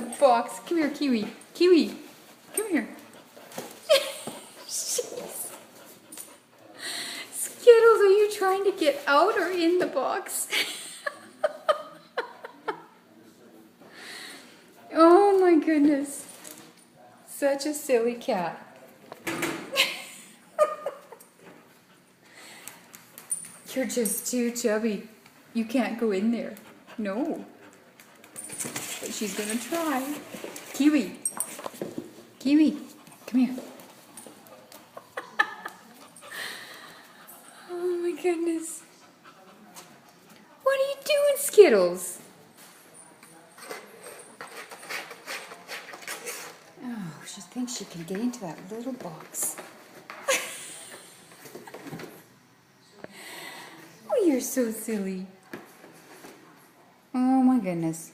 the box. Come here, Kiwi. Kiwi, come here. Jeez. Skittles, are you trying to get out or in the box? Oh my goodness. Such a silly cat. You're just too chubby. You can't go in there. No. But she's gonna try. Kiwi. Kiwi, come here. Oh my goodness. What are you doing, Skittles? Oh, she thinks she can get into that little box. Oh, you're so silly. Oh my goodness.